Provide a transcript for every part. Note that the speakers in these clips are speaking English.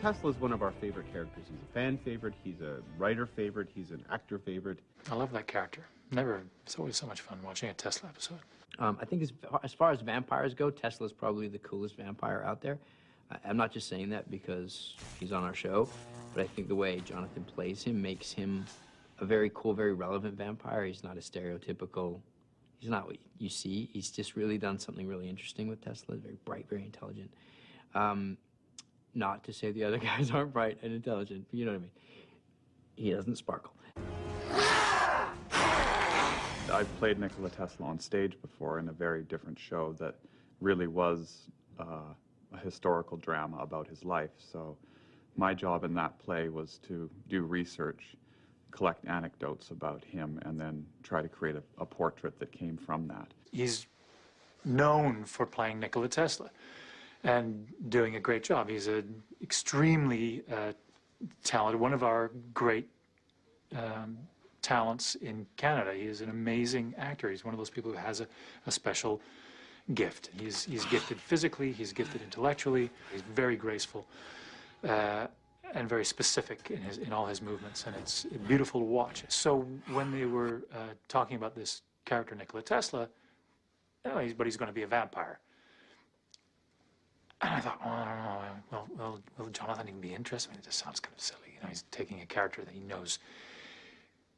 Tesla's one of our favorite characters. He's a fan favorite, he's a writer favorite, he's an actor favorite. I love that character. It's always so much fun watching a Tesla episode. I think as far as vampires go, Tesla's probably the coolest vampire out there. I'm not just saying that because he's on our show, but I think the way Jonathon plays him makes him a very cool, very relevant vampire. He's not a stereotypical, he's not what you see. He's just really done something really interesting with Tesla. Very bright, very intelligent. Not to say the other guys aren't bright and intelligent, but you know what I mean. He doesn't sparkle. I've played Nikola Tesla on stage before in a very different show that really was a historical drama about his life. So my job in that play was to do research, collect anecdotes about him, and then try to create a portrait that came from that. He's known for playing Nikola Tesla and doing a great job. He's an extremely talented, one of our great talents in Canada. He is an amazing actor. He's one of those people who has a special gift. He's gifted physically, he's gifted intellectually, he's very graceful and very specific in all his movements, and it's beautiful to watch. So when they were talking about this character, Nikola Tesla, but he's going to be a vampire. And I thought, well, I don't know, will Jonathon even be interested? I mean, it just sounds kind of silly. You know, he's taking a character that he knows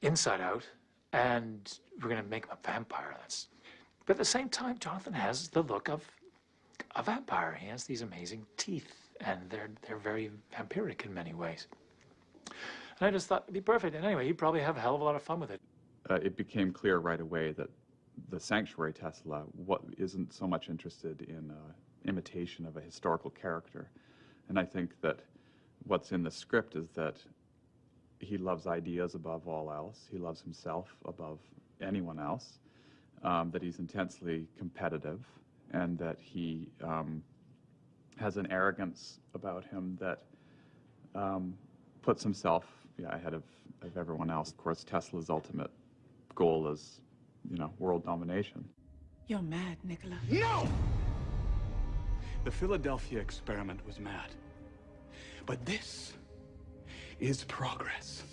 inside out, and we're going to make him a vampire. But at the same time, Jonathon has the look of a vampire. He has these amazing teeth, and they're very vampiric in many ways. And I just thought it'd be perfect. And anyway, he'd probably have a hell of a lot of fun with it. It became clear right away that the Sanctuary Tesla isn't so much interested in imitation of a historical character. And I think that what's in the script is that he loves ideas above all else. He loves himself above anyone else. That he's intensely competitive, and that he has an arrogance about him that puts himself ahead of everyone else. Of course, Tesla's ultimate goal is, world domination. You're mad, Nikola. No! The Philadelphia experiment was mad. But this is progress.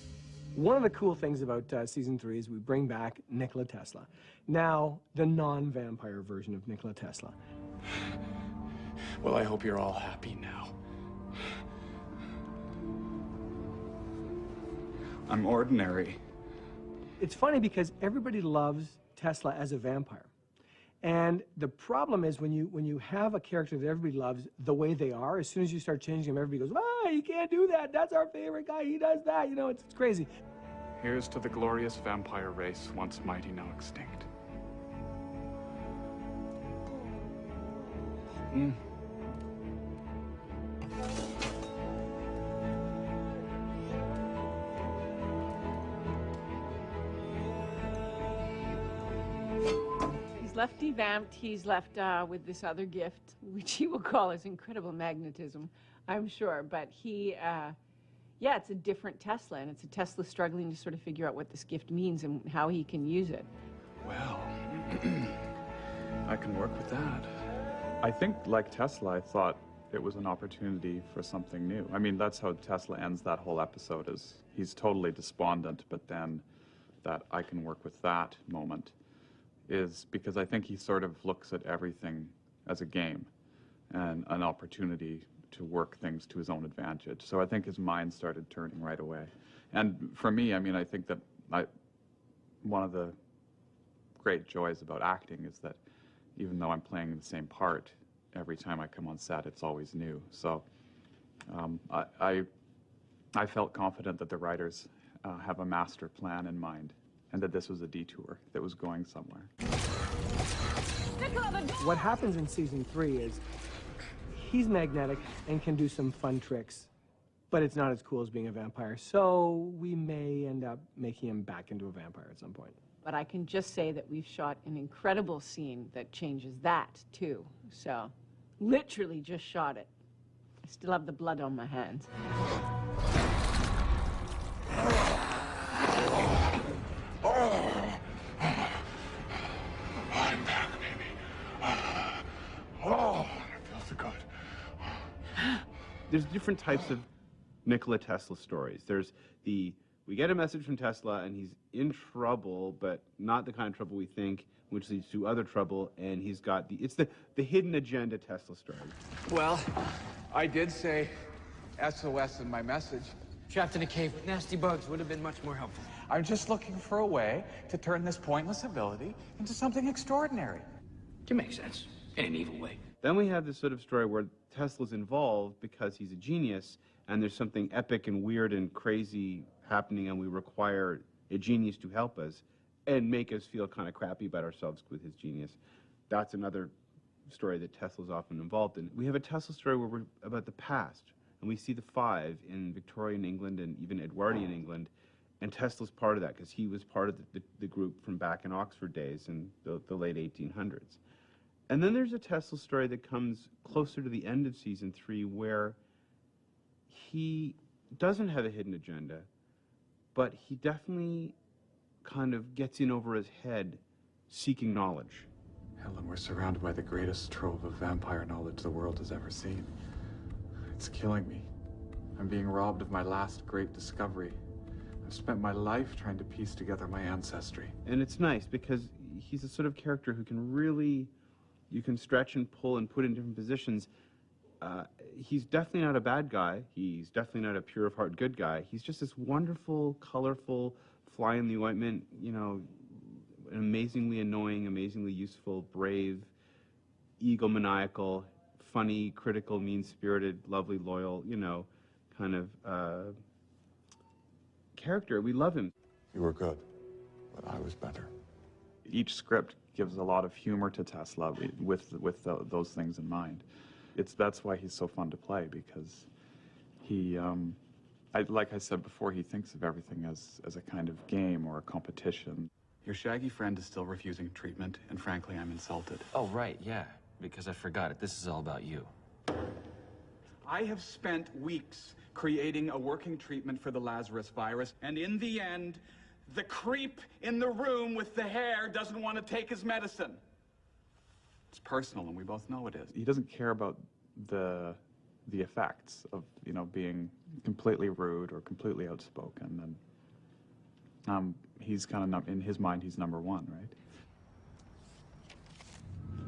One of the cool things about season 3 is we bring back Nikola Tesla. Now, the non-vampire version of Nikola Tesla. Well, I hope you're all happy now. I'm ordinary. It's funny because everybody loves Tesla as a vampire. And the problem is when you have a character that everybody loves the way they are, as soon as you start changing them, everybody goes, you can't do that. That's our favorite guy. He does that. It's crazy. Here's to the glorious vampire race, once mighty, now extinct. He's left devamped. He's left with this other gift, which he will call his incredible magnetism, I'm sure. But he, it's a different Tesla, and it's a Tesla struggling to sort of figure out what this gift means and how he can use it. Well, I can work with that. I think, like Tesla, I thought it was an opportunity for something new. I mean, that's how Tesla ends that whole episode, is he's totally despondent, but then that I can work with that moment is because I think he sort of looks at everything as a game and an opportunity to work things to his own advantage. So I think his mind started turning right away. And for me, I mean, I think that one of the great joys about acting is that even though I'm playing the same part, every time I come on set, it's always new. So I felt confident that the writers have a master plan in mind, and that this was a detour that was going somewhere. What happens in season 3 is he's magnetic and can do some fun tricks, but it's not as cool as being a vampire. So we may end up making him back into a vampire at some point. But I can just say that we've shot an incredible scene that changes that, too. So, literally just shot it. I still have the blood on my hands. I'm back, baby. Oh, it feels so good. There's different types of Nikola Tesla stories. There's we get a message from Tesla and he's in trouble, but not the kind of trouble we think, which leads to other trouble, and he's got it's the hidden agenda Tesla story. Well, I did say SOS in my message. Trapped in a cave with nasty bugs would have been much more helpful. I'm just looking for a way to turn this pointless ability into something extraordinary. It makes sense. In an evil way. Then we have this sort of story where Tesla's involved because he's a genius, and there's something epic and weird and crazy happening, and we require a genius to help us and make us feel kind of crappy about ourselves with his genius. That's another story that Tesla's often involved in. We have a Tesla story where we're about the past, and we see the Five in Victorian England and even Edwardian England, and Tesla's part of that because he was part of the group from back in Oxford days in the late 1800s. And then there's a Tesla story that comes closer to the end of season 3 where he doesn't have a hidden agenda, but he definitely kind of gets in over his head seeking knowledge. Helen, we're surrounded by the greatest trove of vampire knowledge the world has ever seen. It's killing me. I'm being robbed of my last great discovery. I've spent my life trying to piece together my ancestry. And it's nice because he's a sort of character who can really, you can stretch and pull and put in different positions. He's definitely not a bad guy. He's definitely not a pure of heart good guy. He's just this wonderful, colorful, fly in the ointment, you know, an amazingly annoying, amazingly useful, brave, egomaniacal, funny, critical, mean-spirited, lovely, loyal, you know, kind of character. We love him. You were good, but I was better. Each script gives a lot of humor to Tesla with those things in mind. That's why he's so fun to play, because he, like I said before, he thinks of everything as a kind of game or a competition. Your shaggy friend is still refusing treatment, and frankly, I'm insulted. Oh, right, yeah. Because I forgot it. This is all about you. I have spent weeks creating a working treatment for the Lazarus virus, and in the end, the creep in the room with the hair doesn't want to take his medicine. It's personal, and we both know it is. He doesn't care about the effects of, you know, being completely rude or completely outspoken, and he's kind of, in his mind, he's number one, right?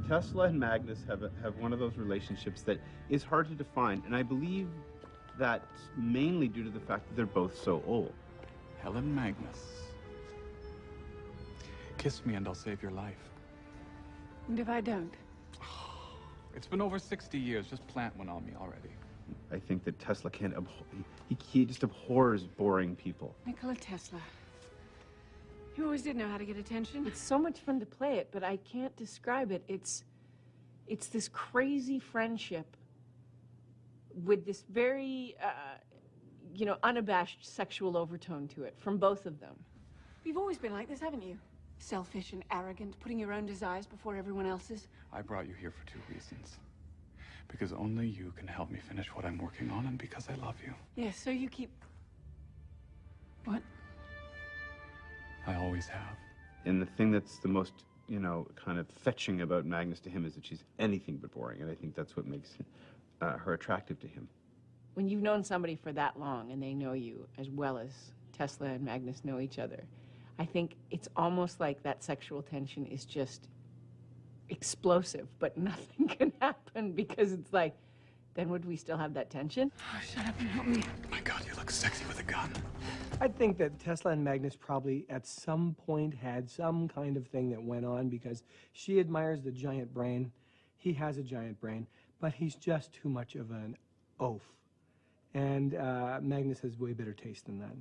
Tesla and Magnus have one of those relationships that is hard to define, and I believe that's mainly due to the fact that they're both so old. Helen Magnus. Kiss me and I'll save your life. And if I don't? It's been over 60 years. Just plant one on me already. I think that Tesla can't he just abhors boring people. Nikola Tesla. You always did know how to get attention. It's so much fun to play it, but I can't describe it. It's this crazy friendship with this very, you know, unabashed sexual overtone to it from both of them. You've always been like this, haven't you? Selfish and arrogant, putting your own desires before everyone else's. I brought you here for 2 reasons. Because only you can help me finish what I'm working on, and because I love you. Yes, so you keep... What? I always have. And the thing that's the most, you know, kind of fetching about Magnus to him is that she's anything but boring, and I think that's what makes her attractive to him. When you've known somebody for that long and they know you as well as Tesla and Magnus know each other, I think it's almost like that sexual tension is just explosive, but nothing can happen because it's like, then would we still have that tension? Oh, shut up and help me. My God, you look sexy with a gun. I think that Tesla and Magnus probably at some point had some kind of thing that went on because she admires the giant brain. He has a giant brain, but he's just too much of an oaf. And Magnus has way better taste than that.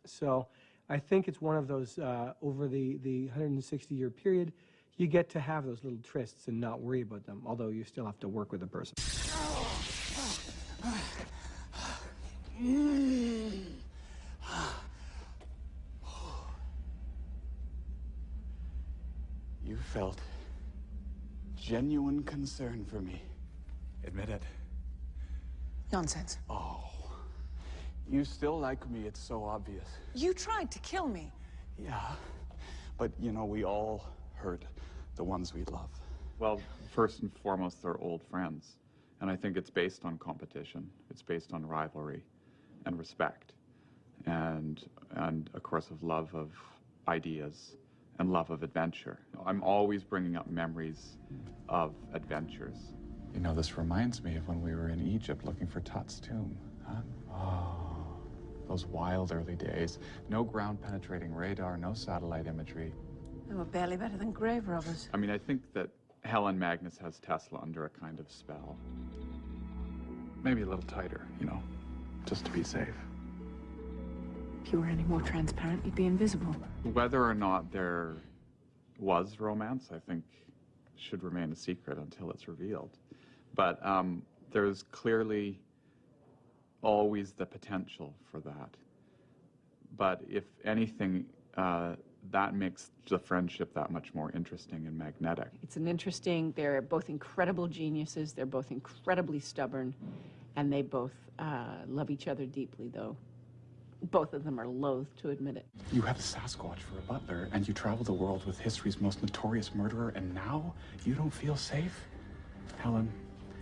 So I think it's one of those, over the 160-year period, you get to have those little trysts and not worry about them, although you still have to work with the person. You felt genuine concern for me. Admit it. Nonsense. Oh. You still like me, it's so obvious. You tried to kill me. Yeah. But, you know, we all hurt the ones we love. Well, first and foremost, they're old friends. And I think it's based on competition. It's based on rivalry. and respect, and a course of love of ideas and love of adventure. I'm always bringing up memories of adventures. You know, this reminds me of when we were in Egypt looking for Tut's tomb. Huh? Oh, those wild early days. No ground-penetrating radar, no satellite imagery. They were barely better than grave robbers. I mean, I think that Helen Magnus has Tesla under a kind of spell. Maybe a little tighter, you know, just to be safe. If you were any more transparent, you'd be invisible. Whether or not there was romance, I think, should remain a secret until it's revealed. But there's clearly always the potential for that. But if anything, that makes the friendship that much more interesting and magnetic. It's an interesting, they're both incredible geniuses, they're both incredibly stubborn, and they both love each other deeply, though both of them are loath to admit it. You have Sasquatch for a butler, and you travel the world with history's most notorious murderer, and now you don't feel safe? Helen,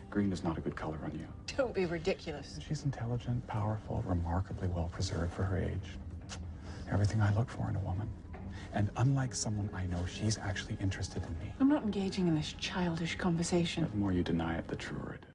green is not a good color on you. Don't be ridiculous. She's intelligent, powerful, remarkably well preserved for her age. Everything I look for in a woman. And unlike someone I know, she's actually interested in me. I'm not engaging in this childish conversation. The more you deny it, the truer it is.